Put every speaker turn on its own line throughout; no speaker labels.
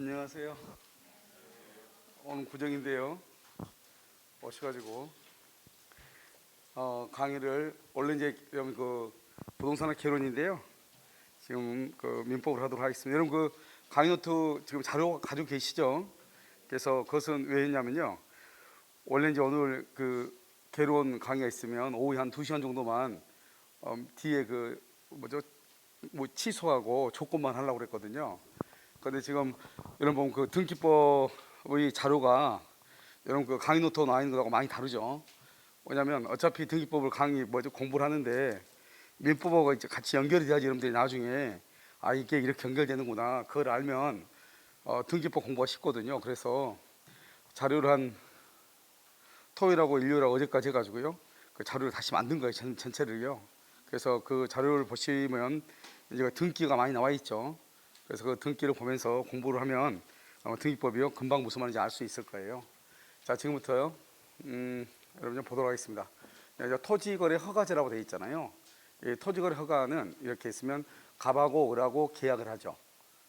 안녕하세요. 오늘 구정인데요. 오셔가지고 강의를 원래 이제 그 부동산의 개론인데요. 지금 그 민법을 하도록 하겠습니다. 여러분 그 강의 노트 지금 자료 가지고 계시죠? 그래서 그것은 왜 했냐면요. 원래 이제 오늘 그 개론 강의가 있으면 오후에 한 2시간 정도만 뒤에 그 뭐죠? 뭐 취소하고 조건만 하려고 그랬거든요. 근데 지금 여러분 그 등기법의 자료가 여러분 그 강의 노트 나와 있는 거하고 많이 다르죠. 왜냐하면 어차피 등기법을 강의 뭐죠 공부를 하는데 민법하고 이제 같이 연결이 돼야지 여러분들이 나중에 아 이게 이렇게 연결되는구나 그걸 알면 등기법 공부가 쉽거든요. 그래서 자료를 한 토요일하고 일요일하고 어제까지 해가지고요 그 자료를 다시 만든 거예요. 전체를요. 그래서 그 자료를 보시면 이제 등기가 많이 나와 있죠. 그래서 그 등기를 보면서 공부를 하면 등기법이요 금방 무슨 말인지 알 수 있을 거예요. 자 지금부터요 여러분 좀 보도록 하겠습니다. 토지거래 허가제라고 되어 있잖아요. 이 토지거래 허가는 이렇게 있으면 갑하고 을하고 계약을 하죠.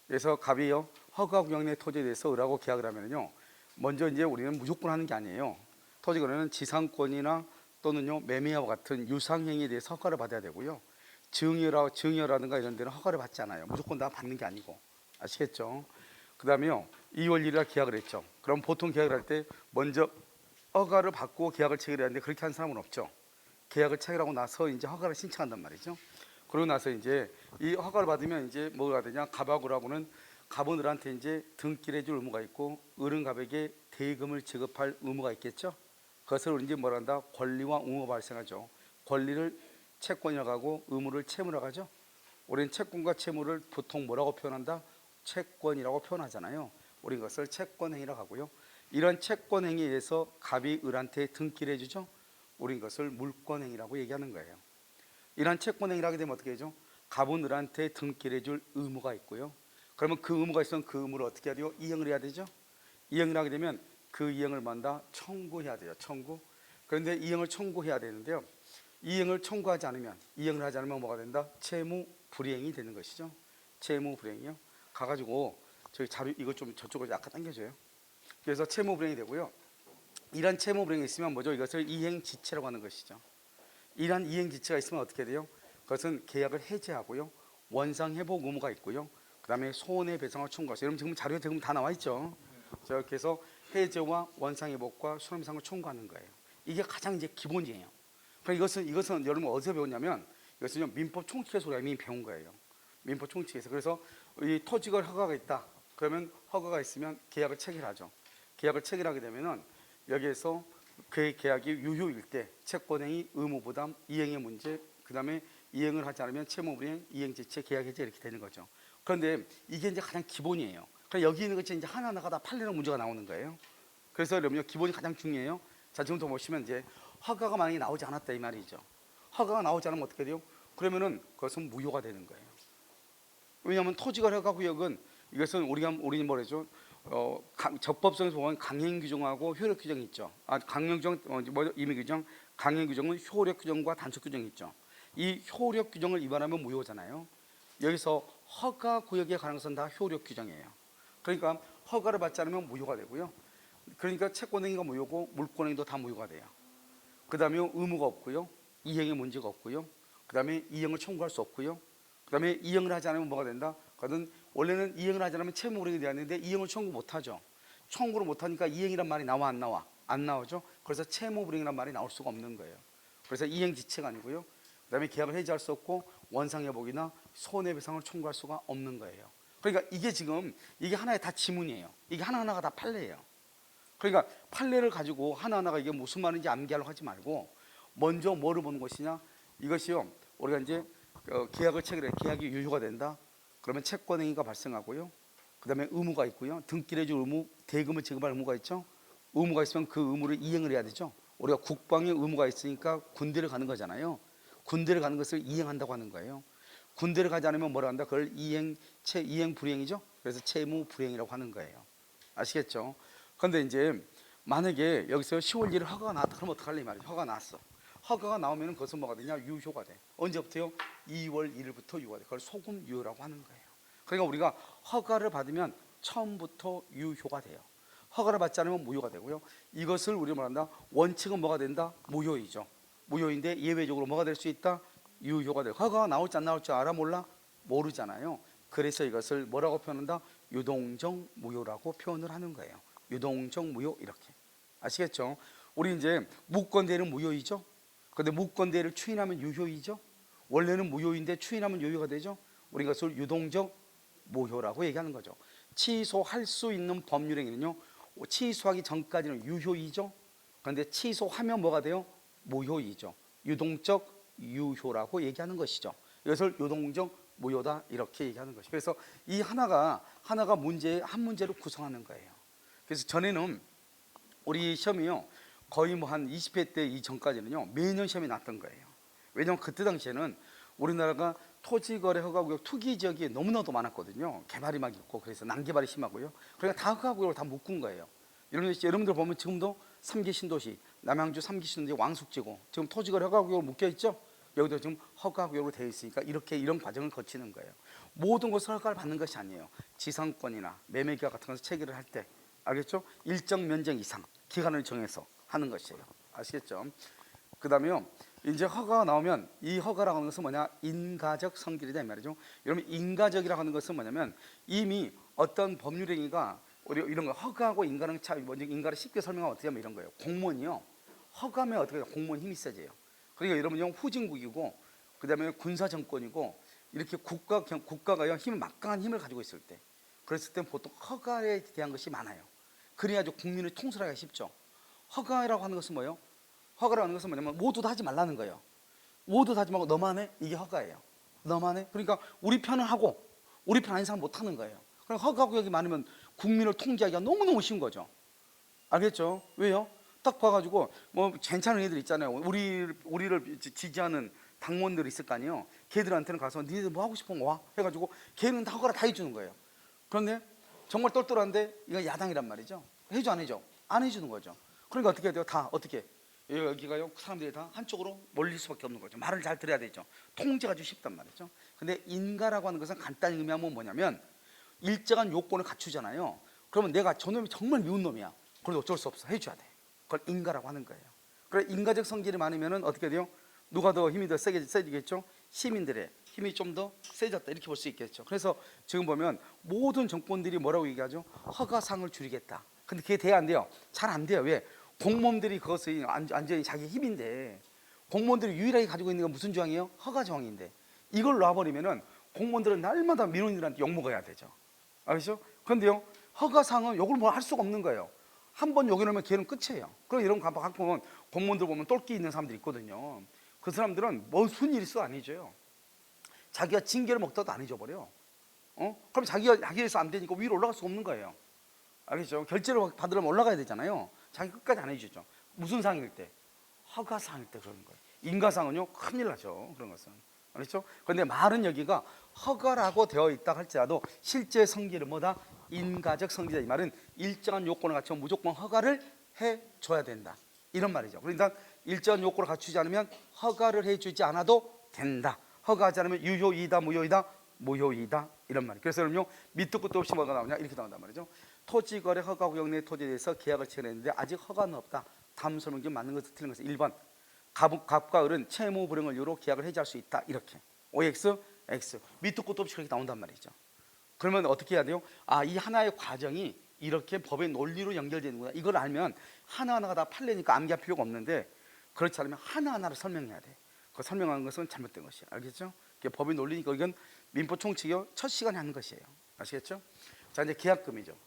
그래서 갑이요 허가 구역 내 토지에 대해서 을하고 계약을 하면요 먼저 이제 우리는 무조건 하는 게 아니에요. 토지거래는 지상권이나 또는요 매매와 같은 유상행위에 대해서 허가를 받아야 되고요. 증여라든가 이런 데는 허가를 받지 않아요. 무조건 다 받는 게 아니고 아시겠죠? 그 다음에요 2월 1일에 계약을 했죠. 그럼 보통 계약을 할 때 먼저 허가를 받고 계약을 체결해야 하는데 그렇게 한 사람은 없죠. 계약을 체결하고 나서 이제 허가를 신청한단 말이죠. 그러고 나서 이제 이 허가를 받으면 이제 뭐가 되냐 갑하고라고는 갑은 을한테 이제 등기를 해줄 의무가 있고 을은 갑에게 대금을 지급할 의무가 있겠죠. 그것을 이제 뭐라 한다 권리와 의무가 발생하죠. 권리를 채권이라고 하고 의무를 채무라고 하죠. 우리는 채권과 채무를 보통 뭐라고 표현한다? 채권이라고 표현하잖아요. 우리는 그것을 채권행위라고 하고요. 이런 채권행위에 의해서 갑이 을한테 등기를 해주죠. 우리는 그것을 물권행위라고 얘기하는 거예요. 이런 채권행위를 하게 되면 어떻게 되죠? 갑은 을한테 등기를 해줄 의무가 있고요. 그러면 그 의무가 있으면 그 의무를 어떻게 해야 돼요? 이행을 해야 되죠. 이행을 하게 되면 그 이행을 만다 청구해야 돼요. 청구. 그런데 이행을 청구해야 되는데요. 이행을 청구하지 않으면 이행을 하지 않으면 뭐가 된다? 채무 불이행이 되는 것이죠. 채무 불이행이요. 가가지고 저희 자료 이거 좀 저쪽으로 약간 당겨줘요. 그래서 채무 불이행이 되고요. 이런 채무 불이행이 있으면 뭐죠? 이것을 이행지체라고 하는 것이죠. 이런 이행지체가 있으면 어떻게 돼요? 그것은 계약을 해지하고요. 원상회복 의무가 있고요. 그 다음에 손해배상을 청구하세요. 여러분 지금 자료에 지금 다 나와 있죠. 이렇게 해서 해제와 원상회복과 손해배상을 청구하는 거예요. 이게 가장 이제 기본이에요. 그러니까 이것은 여러분 어디서 배웠냐면 이것은 민법 총칙에서 우리가 이미 배운 거예요. 민법 총칙에서. 그래서 이 토지거래 허가가 있다. 그러면 허가가 있으면 계약을 체결하죠. 계약을 체결하게 되면은 여기에서 그 계약이 유효일 때 채권행위, 의무부담, 이행의 문제, 그 다음에 이행을 하지 않으면 채무불이행, 이행지체, 계약해제 이렇게 되는 거죠. 그런데 이게 이제 가장 기본이에요. 그러니까 여기 있는 것이 이제 하나하나가 다 판례는 문제가 나오는 거예요. 그래서 여러분요 기본이 가장 중요해요. 자 지금부터 보시면 이제 허가가 만약에 나오지 않았다 이 말이죠. 허가가 나오지 않으면 어떻게 돼요? 그러면은 그것은 무효가 되는 거예요. 왜냐하면 토지거래 허가 구역은 이것은 우리 뭐래죠? 적법성에서 보면 강행 규정하고 효력 규정이 있죠. 강행 규정 임의 규정, 강행 규정은 효력 규정과 단축 규정이 있죠. 이 효력 규정을 위반하면 무효잖아요. 여기서 허가 구역에 관한 것은 다 효력 규정이에요. 그러니까 허가를 받지 않으면 무효가 되고요. 그러니까 채권행위가 무효고 물권행위도 다 무효가 돼요. 그 다음에 의무가 없고요. 이행의 문제가 없고요. 그 다음에 이행을 청구할 수 없고요. 그 다음에 이행을 하지 않으면 뭐가 된다? 그건 원래는 이행을 하지 않으면 채무불이행이 되었는데 이행을 청구 못하죠. 청구를 못하니까 이행이란 말이 나와 안 나와? 안 나오죠. 그래서 채무불이행이란 말이 나올 수가 없는 거예요. 그래서 이행지체가 아니고요. 그 다음에 계약을 해지할 수 없고 원상회복이나 손해배상을 청구할 수가 없는 거예요. 그러니까 이게 지금 이게 하나의 다 지문이에요. 이게 하나하나가 다 판례예요. 그러니까 판례를 가지고 하나하나가 이게 무슨 말인지 암기하려고 하지 말고 먼저 뭐를 보는 것이냐 이것이요 우리가 이제 계약을 체결해 계약이 유효가 된다 그러면 채권행위가 발생하고요 그 다음에 의무가 있고요 등기를 해줄 의무 대금을 지급할 의무가 있죠. 의무가 있으면 그 의무를 이행을 해야 되죠. 우리가 국방의 의무가 있으니까 군대를 가는 거잖아요. 군대를 가는 것을 이행한다고 하는 거예요. 군대를 가지 않으면 뭐라 한다? 그걸 이행 불이행이죠. 그래서 채무 불이행이라고 하는 거예요. 아시겠죠? 그런데 이제 만약에 여기서 10월 1일 허가가 나왔다 그러면 어떡할래 이 말이죠. 허가가 나왔어. 허가가 나오면 그것은 뭐가 되냐? 유효가 돼. 언제부터요? 2월 1일부터 유효가 돼. 그걸 소금 유효라고 하는 거예요. 그러니까 우리가 허가를 받으면 처음부터 유효가 돼요. 허가를 받지 않으면 무효가 되고요. 이것을 우리가 말한다. 원칙은 뭐가 된다? 무효이죠. 무효인데 예외적으로 뭐가 될 수 있다? 유효가 돼요. 허가가 나올지 안 나올지 알아 몰라? 모르잖아요. 그래서 이것을 뭐라고 표현한다? 유동적 무효라고 표현을 하는 거예요. 유동적 무효 이렇게. 아시겠죠? 우리 이제 무권대는 무효이죠. 그런데 무권대를 추인하면 유효이죠. 원래는 무효인데 추인하면 유효가 되죠. 우리 이것을 유동적 무효라고 얘기하는 거죠. 취소할 수 있는 법률행위는요, 취소하기 전까지는 유효이죠. 그런데 취소하면 뭐가 돼요? 무효이죠. 유동적 유효라고 얘기하는 것이죠. 이것을 유동적 무효다 이렇게 얘기하는 것이죠. 그래서 이 하나가 한 문제를 구성하는 거예요. 그래서 전에는 우리 시험이요, 거의 뭐 한 20회 때 이전까지는요 매년 시험이 났던 거예요. 왜냐하면 그때 당시에는 우리나라가 토지거래 허가구역 투기 지역이 너무나도 많았거든요. 개발이 막 있고 그래서 난개발이 심하고요. 그러니까 다 허가구역을 다 묶은 거예요. 여러분들 보면 지금도 3기 신도시, 남양주 3기 신도시 왕숙지구 지금 토지거래 허가구역으로 묶여 있죠. 여기도 지금 허가구역으로 되어 있으니까 이런 과정을 거치는 거예요. 모든 것을 허가를 받는 것이 아니에요. 지상권이나 매매계약 같은 것을 체결을 할 때, 알겠죠? 일정 면적 이상 기간을 정해서 하는 것이에요. 아시겠죠? 그 다음에요, 이제 허가가 나오면 이 허가라고 하는 것은 뭐냐? 인가적 성질이다 이 말이죠. 여러분, 인가적이라고 하는 것은 뭐냐면 이미 어떤 법률행위가 우리 이런 거 허가하고 인가는 차이, 먼저 인가를 쉽게 설명하면 어떻게 하면 이런 거예요. 공무원이요, 허가하면 어떻게 해요? 공무원 힘이 세져요. 그러니까 여러분요, 후진국이고 그 다음에 군사정권이고 이렇게 국가가요 막강한 힘을 가지고 있을 때, 그랬을 때 보통 허가에 대한 것이 많아요. 그래야지 국민을 통솔하기가 쉽죠. 허가라고 하는 것은 뭐예요? 허가라고 하는 것은 뭐냐면 모두 다 하지 말라는 거예요. 모두 다 하지 말고 너만 해, 이게 허가예요. 너만 해. 그러니까 우리 편은 하고 우리 편 아닌 사람 못 하는 거예요. 그럼 허가구역이 많으면 국민을 통제하기가 너무너무 쉬운 거죠. 알겠죠? 왜요? 딱 봐가지고 뭐 괜찮은 애들 있잖아요. 우리를 지지하는 당원들 있을 거 아니에요. 걔들한테는 가서 니네들 뭐 하고 싶은 거 와 해가지고 걔는 다 허가를 다 해주는 거예요. 그런데 정말 똘똘한데 이거 야당이란 말이죠. 해줘 안 해줘? 안 해주는 거죠. 그러니까 어떻게 해야 돼요? 다 어떻게? 여기가요 사람들이 다 한쪽으로 몰릴 수밖에 없는 거죠. 말을 잘 들어야 되죠. 통제가 좀 쉽단 말이죠. 근데 인가라고 하는 것은 간단히 의미하면 뭐냐면 일정한 요건을 갖추잖아요. 그러면 내가 저놈이 정말 미운 놈이야. 그래도 어쩔 수 없어, 해줘야 돼. 그걸 인가라고 하는 거예요. 그래, 인가적 성질이 많으면 어떻게 돼요? 누가 더 힘이 더 세지겠죠? 시민들의 힘이 좀 더 세졌다 이렇게 볼 수 있겠죠. 그래서 지금 보면 모든 정권들이 뭐라고 얘기하죠? 허가상을 줄이겠다. 근데 그게 돼야 안 돼요. 잘 안 돼요. 왜? 공무원들이 그것을 완전히 자기 힘인데, 공무원들이 유일하게 가지고 있는 건 무슨 조항이에요? 허가 조항인데 이걸 놔버리면은 공무원들은 날마다 민원인들한테 욕먹어야 되죠. 알겠죠? 그런데요, 허가상은 욕을 뭐 할 수가 없는 거예요. 한 번 욕해놓으면 걔는 끝이에요. 그럼 이런 거 가끔 공무원들 보면 똘끼 있는 사람들이 있거든요. 그 사람들은 무슨 일이 있어 안 잊어요. 자기가 징계를 먹다도 안 잊어버려. 그럼 자기가 해서 안 되니까 위로 올라갈 수 없는 거예요. 알겠죠? 결제를 받으려면 올라가야 되잖아요. 자기 끝까지 안 해주죠. 무슨 상일 때? 허가상일 때 그러는 거예요. 인가상은요 큰일 나죠. 그런 것은. 알겠죠? 그런데 말은 여기가 허가라고 되어 있다 할지라도 실제 성질은 뭐다? 인가적 성질이다. 이 말은 일정한 요건을 갖추면 무조건 허가를 해줘야 된다 이런 말이죠. 그러니까 일정한 요건을 갖추지 않으면 허가를 해주지 않아도 된다. 허가하지 않으면 유효이다 무효이다 무효이다 이런 말이에요. 그래서 여러분요, 밑도 끝도 없이 뭐가 나오냐 이렇게 나온단 말이죠. 토지거래 허가구역 내 토지에 대해서 계약을 체결했는데 아직 허가는 없다. 다음 설명 중 맞는 것을 틀린 것은 1번 갑과 을은 채무 불응을 이유로 계약을 해지할 수 있다. 이렇게 OX, X 밑도 끝도 없이 그렇게 나온단 말이죠. 그러면 어떻게 해야 돼요? 이 하나의 과정이 이렇게 법의 논리로 연결되는구나. 이걸 알면 하나하나가 다 판례니까 암기할 필요가 없는데, 그렇지 않으면 하나하나를 설명해야 돼. 그 설명하는 것은 잘못된 것이에요. 알겠죠? 법의 논리니까 이건 민법 총칙이요 첫 시간에 하는 것이에요. 아시겠죠? 자, 이제 계약금이죠.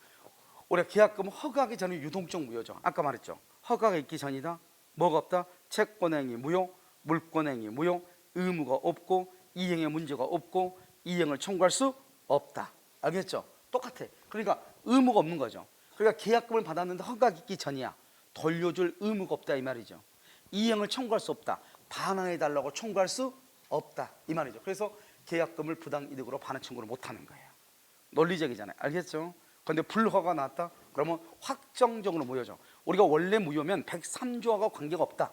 우리가 계약금은 허가하기 전에 유동적 무효죠. 아까 말했죠. 허가가 있기 전이다. 뭐가 없다? 채권행위 무효, 물권행위 무효, 의무가 없고 이행에 문제가 없고 이행을 청구할 수 없다. 알겠죠? 똑같아. 그러니까 의무가 없는 거죠. 그러니까 계약금을 받았는데 허가가 있기 전이야. 돌려줄 의무가 없다 이 말이죠. 이행을 청구할 수 없다. 반환해달라고 청구할 수 없다 이 말이죠. 그래서 계약금을 부당이득으로 반환 청구를 못하는 거예요. 논리적이잖아요. 알겠죠? 그런데 불허가 나왔다? 그러면 확정적으로 무효죠. 우리가 원래 무효면 103조와 관계가 없다.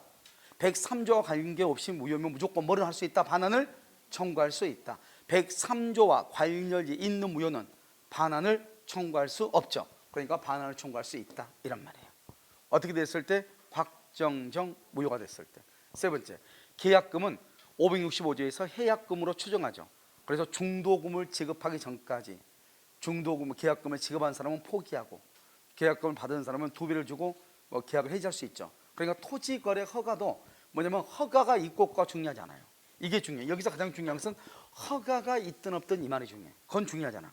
103조와 관계없이 무효면 무조건 뭐를 할 수 있다? 반환을 청구할 수 있다. 103조와 관련이 있는 무효는 반환을 청구할 수 없죠. 그러니까 반환을 청구할 수 있다 이란 말이에요. 어떻게 됐을 때? 곽정정 무효가 됐을 때. 세 번째, 계약금은 565조에서 해약금으로 추정하죠. 그래서 중도금을 지급하기 전까지 계약금을 지급한 사람은 포기하고 계약금을 받은 사람은 2배를 주고 계약을 해지할 수 있죠. 그러니까 토지거래 허가도 뭐냐면 허가가 있고 없고가 중요하지 않아요. 이게 중요해요. 여기서 가장 중요한 것은 허가가 있든 없든 이 말이 중요해. 그건 중요하잖아.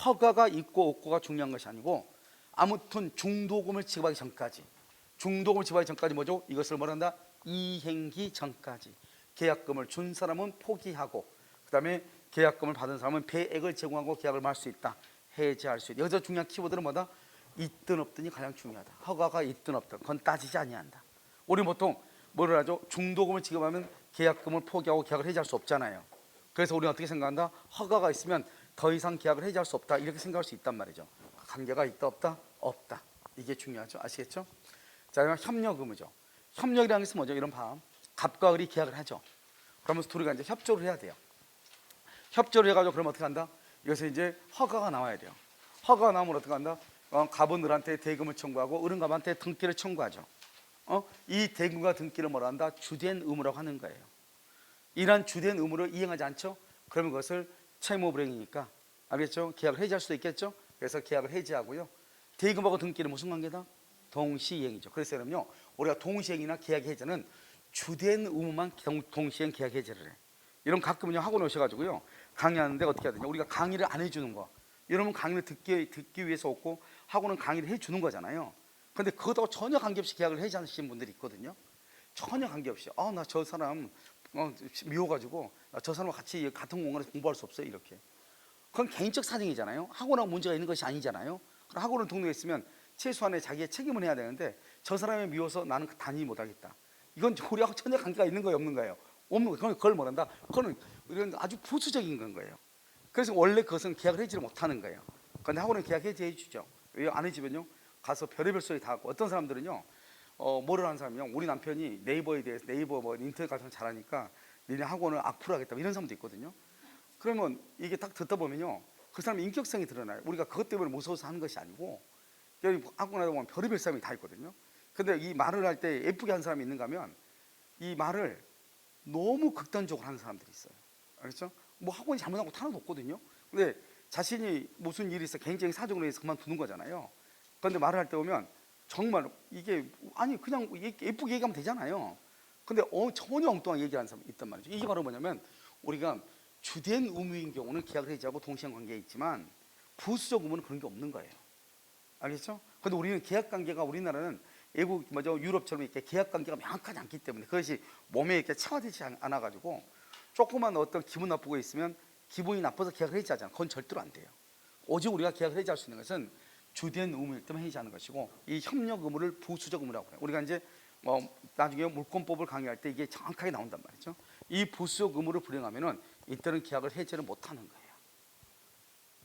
허가가 있고 없고가 중요한 것이 아니고 아무튼 중도금을 지급하기 전까지 뭐죠? 이것을 뭐란다? 이행기 전까지 계약금을 준 사람은 포기하고 그 다음에 계약금을 받은 사람은 배액을 제공하고 계약을 말 수 있다. 해지할 수 있다. 여기서 중요한 키워드는 뭐다? 있든 없든이 가장 중요하다. 허가가 있든 없든 그건 따지지 아니한다. 우리 보통 뭐를 하죠? 중도금을 지급하면 계약금을 포기하고 계약을 해지할 수 없잖아요. 그래서 우리는 어떻게 생각한다? 허가가 있으면 더 이상 계약을 해지할 수 없다 이렇게 생각할 수 있단 말이죠. 관계가 있다 없다? 없다. 이게 중요하죠. 아시겠죠? 자, 그러면 협력 의무죠. 협력이라는 것은 뭐죠? 이런 갑과 을이 계약을 하죠. 그러면서 둘이가 이제 협조를 해야 돼요. 협조를 해가지고 그러면 어떻게 한다? 이것에 이제 허가가 나와야 돼요. 허가가 나오면 어떻게 한다? 갑은 을한테 대금을 청구하고 을은 갑한테 등기를 청구하죠. 이 대금과 등기를 뭐라 한다? 주된 의무라고 하는 거예요. 이러한 주된 의무를 이행하지 않죠? 그러면 그것을 채무불이행이니까 알겠죠? 계약을 해지할 수도 있겠죠? 그래서 계약을 해지하고요. 대금하고 등기는 무슨 관계다? 동시이행이죠. 그래서 그러면요, 우리가 동시이행이나 계약 해지는 주된 의무만 동시이행 계약 해지를 해. 이런 가끔은요 학원 오셔가지고요 강의하는데 어떻게 해야 되냐? 우리가 강의를 안 해주는 거. 여러분 강의를 듣기 위해서 왔고 학원은 강의를 해주는 거잖아요. 근데 그것하고 전혀 관계없이 계약을 해지하시는 분들이 있거든요. 전혀 관계없이 나 저 사람 미워가지고 저 사람과 같이 같은 공간에서 공부할 수 없어요 이렇게. 그건 개인적 사정이잖아요. 학원하고 문제가 있는 것이 아니잖아요. 그럼 학원을 등록에 있으면 최소한의 자기의 책임을 해야 되는데 저 사람이 미워서 나는 다니지 못하겠다. 이건 우리하고 전혀 관계가 있는 거예요 없는 거예요? 없는 거예요. 그걸 뭐란다? 그거는 이런 아주 부수적인 건 거예요. 그래서 원래 그것은 계약을 해지를 못하는 거예요. 그런데 학원은 계약 해지해 주죠. 왜 안 해지면요 가서 별의별 소리 다 하고 어떤 사람들은요 뭐를 하는 사람이요 우리 남편이 네이버에 대해서 네이버 인터넷 가서 잘하니까 니네 학원을 악플 하겠다 이런 사람도 있거든요. 그러면 이게 딱 듣다 보면요 그 사람의 인격성이 드러나요. 우리가 그것 때문에 무서워서 하는 것이 아니고 여기 학원에 보면 별의별 사람이 다 있거든요. 근데 이 말을 할 때 예쁘게 한 사람이 있는가 하면 이 말을 너무 극단적으로 하는 사람들이 있어요. 알겠죠? 뭐 학원이 잘못한 거 하나도 없거든요. 근데 자신이 무슨 일이 있어 굉장히 사정으로 해서 그만두는 거잖아요. 그런데 말을 할 때 보면 정말 이게 아니 그냥 예쁘게 얘기하면 되잖아요. 근데 전혀 엉뚱하게 얘기하는 사람이 있단 말이죠. 이게 바로 뭐냐면 우리가 주된 의무인 경우는 계약을 해지하고 동시행 관계에 있지만 부수적 의무는 그런 게 없는 거예요. 알겠죠? 근데 우리는 계약 관계가 우리나라는 외국 유럽처럼 이렇게 계약 관계가 명확하지 않기 때문에 그것이 몸에 이렇게 체화되지 않아 가지고 조그만 어떤 기분 나쁘고 있으면 기분이 나빠서 계약을 해지하잖아. 그건 절대로 안 돼요. 오직 우리가 계약을 해지할 수 있는 것은 주된 의무일 때만 해지하는 것이고 이 협력 의무를 부수적 의무라고 해요. 우리가 이제 나중에 물권법을 강의할 때 이게 정확하게 나온단 말이죠. 이 부수적 의무를 불행하면은 이때는 계약을 해지를 못하는 거예요.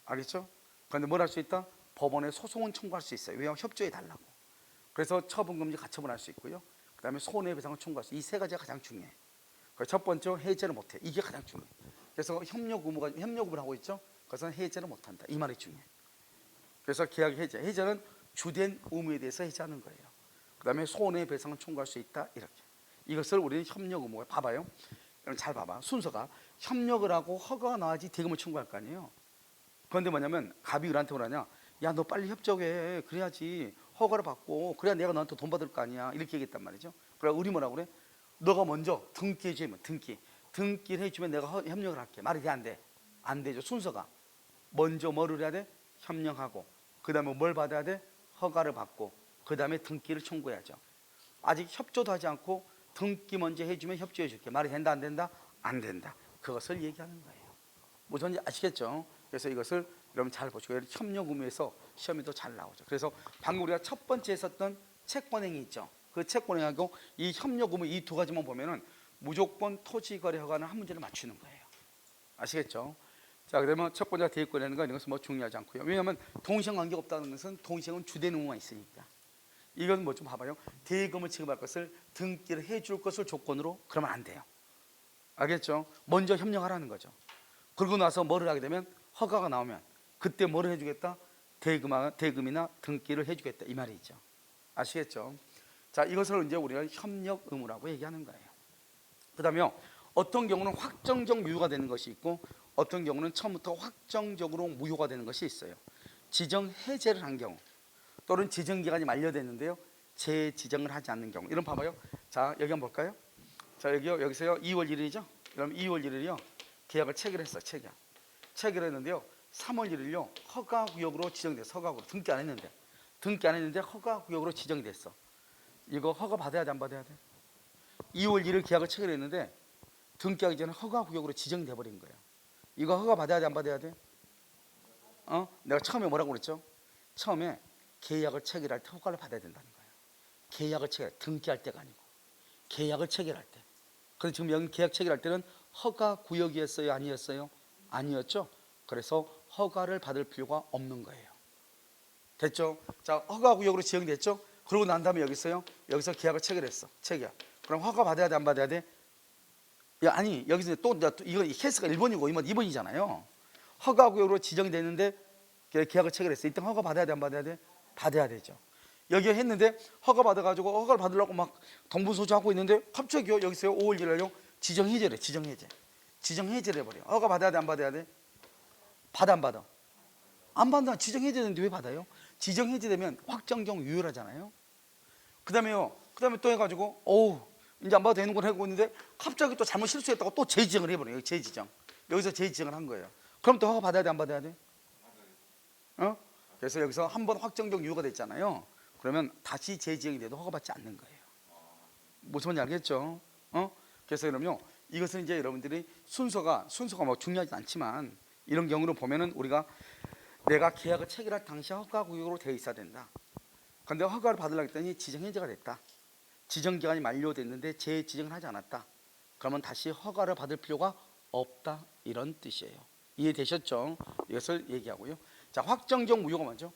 알겠죠? 그런데 뭘 할 수 있다? 법원에 소송은 청구할 수 있어요. 왜냐하면 협조해 달라고. 그래서 처분금지 가처분 할 수 있고요. 그 다음에 손해배상을 청구할 수 있어요. 이 세 가지가 가장 중요해. 첫 번째 해제를 못해. 이게 가장 중요해. 그래서 협력의무를 하고 있죠. 그것은 해제를 못한다. 이 말이 중요해. 그래서 계약 해제는 주된 의무에 대해서 해제하는 거예요. 그 다음에 손해배상을 청구할 수 있다. 이렇게. 이것을 우리는 협력 의무가 봐봐요. 잘 봐봐. 순서가 협력을 하고 허가가 나와야지 대금을 청구할 거 아니에요. 그런데 뭐냐면 갑이 을한테 뭐라냐? 야, 너 빨리 협조해. 그래야지 허가를 받고 그래야 내가 너한테 돈 받을 거 아니야. 이렇게 얘기했단 말이죠. 그래 을이 뭐라고 그래? 너가 먼저 등기해주면 등기를 해주면 내가 협력을 할게. 말이 돼 안 돼? 안 되죠. 순서가 먼저 뭐를 해야 돼? 협력하고 그 다음에 뭘 받아야 돼? 허가를 받고 그 다음에 등기를 청구해야죠. 아직 협조도 하지 않고 등기 먼저 해주면 협조해 줄게. 말이 된다 안 된다? 안 된다. 그것을 얘기하는 거예요. 무슨 아시겠죠? 그래서 이것을 여러분 잘 보시고 협력 의무에서 시험에도 잘 나오죠. 그래서 방금 우리가 첫 번째 했었던 채권행위 있죠. 그 채권행위하고 이 협력 의무 이 두 가지만 보면은 무조건 토지거래 허가는 한 문제를 맞추는 거예요. 아시겠죠? 자, 그러면 첫 번째가 대입권이라는 건 이런 것은 중요하지 않고요. 왜냐하면 동시행 관계가 없다는 것은 동시행은 주된 의무가 있으니까. 이건 좀 봐봐요. 대금을 지급할 것을 등기를 해줄 것을 조건으로 그러면 안 돼요. 알겠죠? 먼저 협력하라는 거죠. 그러고 나서 뭐를 하게 되면 허가가 나오면 그때 뭐를 해주겠다? 대금이나 등기를 해주겠다 이 말이죠. 아시겠죠? 자, 이것을 이제 우리가 협력 의무라고 얘기하는 거예요. 그다음에 어떤 경우는 확정적 유효가 되는 것이 있고 어떤 경우는 처음부터 확정적으로 무효가 되는 것이 있어요. 지정 해제를 한 경우 또는 지정 기간이 만료됐는데요, 재지정을 하지 않는 경우. 이런 봐봐요. 자, 여기 한번 볼까요? 자, 여기서요 2월 1일이죠. 그럼 2월 1일이요 계약을 체결했어. 체결했는데요 3월 1일요 허가구역으로 지정됐어. 허가구역 등기 안 했는데 허가구역으로 지정이 됐어. 이거 허가 받아야 돼, 안 받아야 돼? 2월 1일 계약을 체결했는데 등기하기 전에 허가구역으로 지정돼 버린 거예요. 이거 허가 받아야 돼, 안 받아야 돼? 내가 처음에 뭐라고 그랬죠? 처음에 계약을 체결할 때 허가를 받아야 된다는 거예요. 계약을 등기할 때가 아니고 계약을 체결할 때. 그래서 지금 여기 계약 체결할 때는 허가구역이었어요, 아니었어요? 아니었죠. 그래서 허가를 받을 필요가 없는 거예요. 됐죠? 자, 허가구역으로 지정됐죠? 그러고 난 다음에 여기서 계약을 체결했어. 그럼 허가 받아야 돼, 안 받아야 돼? 야, 아니 여기서 또 이거 케이스가 1번이고 2번이잖아요. 허가구역으로 지정됐는데 계약을 체결했어. 이때 허가 받아야 돼, 안 받아야 돼? 받아야 되죠. 여기 했는데 허가 받아가지고 허가를 받으려고 막 동분서주하고 있는데 갑자기 여기서요 5월 1일요 지정 해제를 해버려. 허가 받아야 돼, 안 받아야 돼? 받아, 안 받아? 안 받아. 지정 해제되는데 왜 받아요? 지정 해제되면 확정적 유효하잖아요. 그다음에 또 해가지고 이제 안 봐도 되는구나 하고 있는데 갑자기 또 잘못 실수했다고 또 재지정을 해버려요. 여기서 재지정을 한 거예요. 그럼 또 허가 받아야 돼, 안 받아야 돼? 그래서 여기서 한번 확정적 유효가 됐잖아요. 그러면 다시 재지정이 돼도 허가받지 않는 거예요. 무슨 말인지 알겠죠? 그래서 그러면 이것은 이제 여러분들이 순서가 뭐 중요하지 않지만 이런 경우를 보면은 우리가 내가 계약을 체결할 당시 허가구역으로 되어 있어야 된다. 그런데 허가를 받으려고 했더니 지정해제가 됐다. 지정기간이 만료됐는데 재지정을 하지 않았다. 그러면 다시 허가를 받을 필요가 없다, 이런 뜻이에요. 이해되셨죠? 이것을 얘기하고요. 자, 확정적 무효가 뭐죠?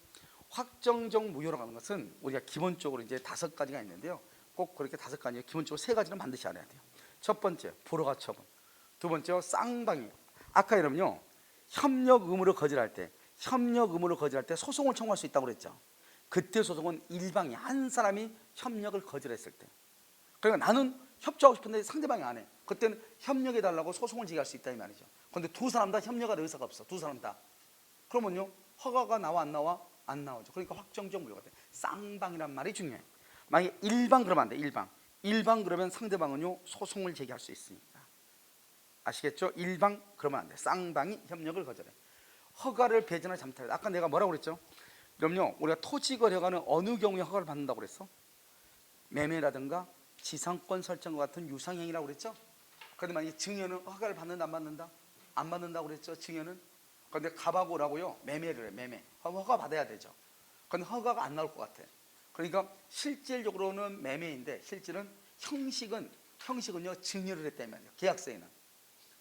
확정적 무효라고 하는 것은 우리가 기본적으로 이제 5가지가 있는데요. 꼭 그렇게 5가지, 기본적으로 3가지는 반드시 알아야 돼요. 첫 번째, 불허가 처분. 두 번째, 쌍방이. 아까 여러분요 협력 의무를 거절할 때 소송을 청구할 수 있다고 그랬죠. 그때 소송은 일방이 한 사람이 협력을 거절했을 때. 그러니까 나는 협조하고 싶은데 상대방이 안 해. 그때는 협력해 달라고 소송을 제기할 수 있다 이 말이죠. 그런데 두 사람 다 협력할 의사가 없어. 두 사람 다. 그러면요 허가가 나와 안 나와? 안 나오죠. 그러니까 확정적 무효가 돼. 쌍방이란 말이 중요해. 만약에 일방 그러면 안 돼. 일방 그러면 상대방은요 소송을 제기할 수 있으니까. 아시겠죠? 일방 그러면 안 돼. 쌍방이 협력을 거절해. 허가를 배제나 잠탈. 아까 내가 뭐라고 그랬죠? 그럼요 우리가 토지거래가는 어느 경우에 허가를 받는다고 그랬어? 매매라든가 지상권 설정과 같은 유상행위라고 그랬죠? 그런데 만약에 증여는 허가를 받는다, 안 받는다? 안 받는다고 그랬죠, 증여는? 그런데 갑하고라고요 매매를 해. 매매 허가 받아야 되죠. 그런데 허가가 안 나올 것 같아. 그러니까 실질적으로는 매매인데 실질은 형식은요 증여를 했다는 말이에요. 계약서에는.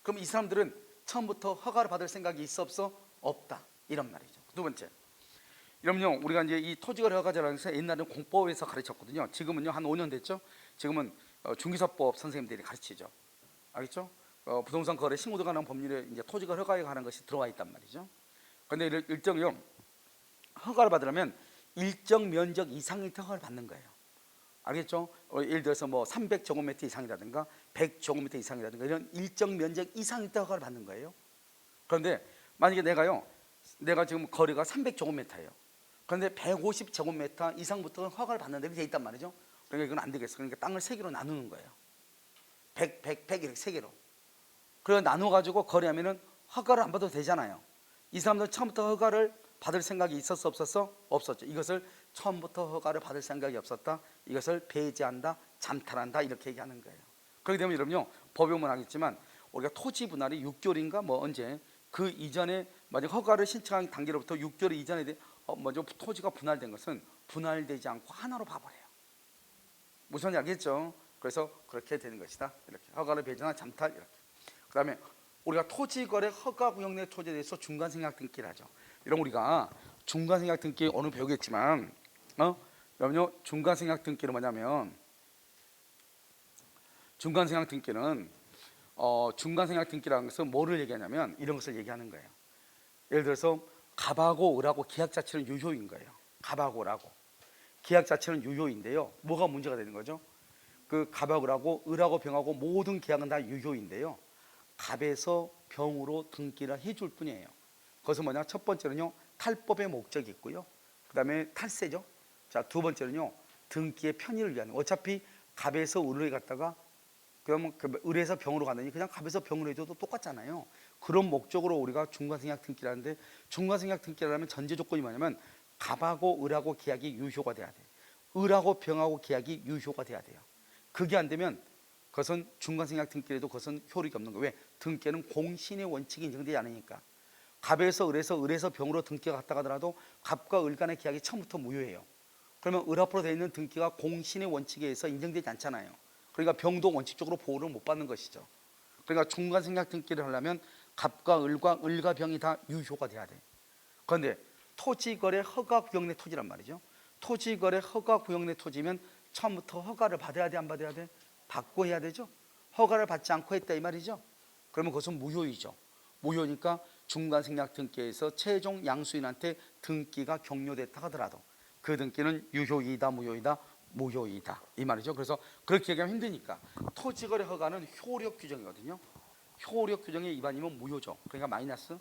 그럼 이 사람들은 처음부터 허가를 받을 생각이 있어 없어? 없다, 이런 말이죠. 두 번째, 그럼요 우리가 이제 이 토지거래 허가제라는 것은 옛날에는 공법에서 가르쳤거든요. 지금은요 한 5년 됐죠. 지금은 중개사법 선생님들이 가르치죠. 알겠죠? 부동산 거래 신고에 관한 법률에 이제 토지거래 허가에 관한 것이 들어와 있단 말이죠. 그런데 일정요 허가를 받으려면 일정 면적 이상의 허가를 받는 거예요. 알겠죠? 예를 들어서 뭐 300제곱미터 이상이라든가 100제곱미터 이상이라든가 이런 일정 면적 이상의 허가를 받는 거예요. 그런데 만약에 내가 지금 거리가 300제곱미터예요. 그런데 150제곱미터 이상부터 허가를 받는 데로 돼 있단 말이죠. 그러니까 이건 안 되겠어. 그러니까 땅을 3개로 나누는 거예요. 100 이렇게 3개로. 그래서 나눠가지고 거래하면은 허가를 안 받아도 되잖아요. 이 사람들은 처음부터 허가를 받을 생각이 있었어 없었어? 없었죠. 이것을 처음부터 허가를 받을 생각이 없었다. 이것을 배제한다, 잠탈한다, 이렇게 얘기하는 거예요. 그렇게 되면 여러분요 법에 보면 하겠지만 우리가 토지 분할이 6개월인가 뭐 언제 그 이전에 만약 허가를 신청한 단계로부터 6개월 이전에 먼저 토지가 분할된 것은 분할되지 않고 하나로 봐버려요. 무슨 말인지 알겠죠? 그래서 그렇게 되는 것이다. 이렇게 허가를 배제나 잠탈 이렇게. 그다음에 우리가 토지거래 허가구역 내 토지에 대해서 중간생각 등기를 하죠. 이런 우리가 중간생각 등기 오늘 배우겠지만 여러분요 중간생각 등기는 뭐냐면 중간생각 등기는 중간생각 등기라는 것은 뭐를 얘기하냐면 이런 것을 얘기하는 거예요. 예를 들어서 갑하고 을하고 계약 자체는 유효인 거예요. 갑하고 을하고 계약 자체는 유효인데요. 뭐가 문제가 되는 거죠? 그 갑하고 을하고 병하고 모든 계약은 다 유효인데요. 갑에서 병으로 등기를 해줄 뿐이에요. 그것은 뭐냐? 첫 번째는요, 탈법의 목적이 있고요. 그 다음에 탈세죠. 자, 두 번째는요, 등기의 편의를 위한. 어차피 갑에서 을을 갔다가 그러면 을에서 병으로 가느니 그냥 갑에서 병으로 해도 똑같잖아요. 그런 목적으로 우리가 중간생략 등기를 하는데, 중간생략 등기를 하면 전제 조건이 뭐냐면 갑하고 을하고 계약이 유효가 돼야 돼. 을하고 병하고 계약이 유효가 돼야 돼요. 그게 안 되면 그것은 중간생략 등기에도 그것은 효력이 없는 거예요. 왜? 등기는 공신의 원칙이 인정되지 않으니까. 갑에서 을에서 병으로 등기가 갔다 가더라도 갑과 을 간의 계약이 처음부터 무효예요. 그러면 을 앞으로 되어 있는 등기가 공신의 원칙에 의해서 인정되지 않잖아요. 그러니까 병도 원칙적으로 보호를 못 받는 것이죠. 그러니까 중간생략 등기를 하려면 갑과 을과 병이 다 유효가 돼야 돼. 그런데 토지거래 허가구역 내 토지란 말이죠. 토지거래 허가구역 내 토지면 처음부터 허가를 받아야 돼, 안 받아야 돼? 받고 해야 되죠. 허가를 받지 않고 했다 이 말이죠. 그러면 그것은 무효이죠. 무효니까 중간생략 등기에서 최종 양수인한테 등기가 격려됐다 하더라도 그 등기는 유효이다 무효이다? 무효이다 이 말이죠. 그래서 그렇게 얘기하면 힘드니까 토지거래 허가는 효력 규정이거든요. 효력 규정의 위반이면 무효죠. 그러니까 마이너스.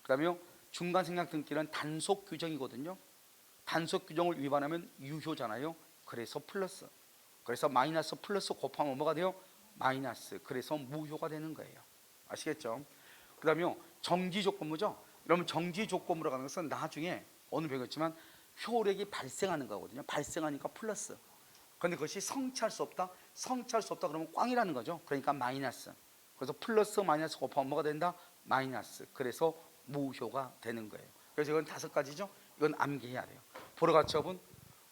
그 다음에 중간생략 등기는 단속 규정이거든요. 단속 규정을 위반하면 유효잖아요. 그래서 플러스. 그래서 마이너스 플러스 곱하면 뭐가 돼요? 마이너스. 그래서 무효가 되는 거예요. 아시겠죠? 그 다음에 정지 조건부죠. 여러분 정지 조건부로 가는 것은 나중에 오늘 배웠지만 효력이 발생하는 거거든요. 발생하니까 플러스. 그런데 그것이 성취할 수 없다? 성취할 수 없다 그러면 꽝이라는 거죠. 그러니까 마이너스. 그래서 플러스 마이너스 곱하면 뭐가 된다? 마이너스. 그래서 무효가 되는 거예요. 그래서 이건 5가지죠. 이건 암기해야 돼요. 보러가처분,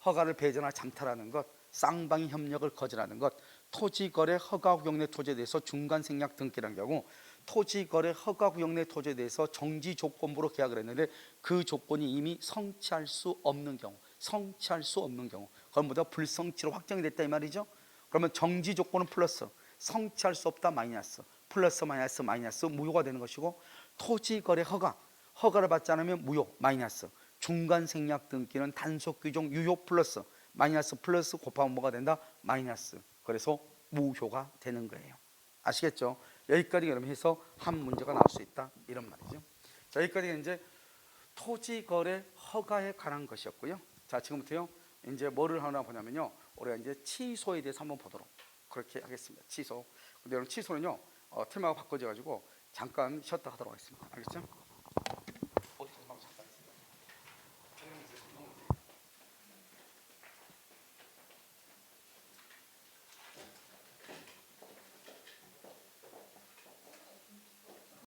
허가를 배제나 잠탈하는 것, 쌍방이 협력을 거절하는 것, 토지거래 허가구역 내 토지에 대해서 중간생략 등기라는 경우, 토지거래 허가구역 내 토지에 대해서 정지 조건부로 계약을 했는데 그 조건이 이미 성취할 수 없는 경우, 성취할 수 없는 경우, 그건 뭐다? 불성취로 확정이 됐다 이 말이죠. 그러면 정지 조건은 플러스, 성취할 수 없다 마이너스, 플러스 마이너스 마이너스 무효가 되는 것이고, 토지거래 허가를 받지 않으면 무효 마이너스, 중간생략 등기는 단속 규정 유효 플러스 마이너스 플러스 곱하면 뭐가 된다? 마이너스. 그래서 무효가 되는 거예요. 아시겠죠? 여기까지 그러면 해서 한 문제가 나올 수 있다 이런 말이죠. 자, 여기까지 이제 토지거래 허가에 관한 것이었고요. 자, 지금부터요 이제 뭐를 하나 보냐면요, 우리가 이제 취소에 대해서 한번 보도록 그렇게 하겠습니다. 취소. 근데 여러분 취소는요 테마가 바꿔져 가지고 잠깐 쉬었다 하도록 하겠습니다. 알겠죠?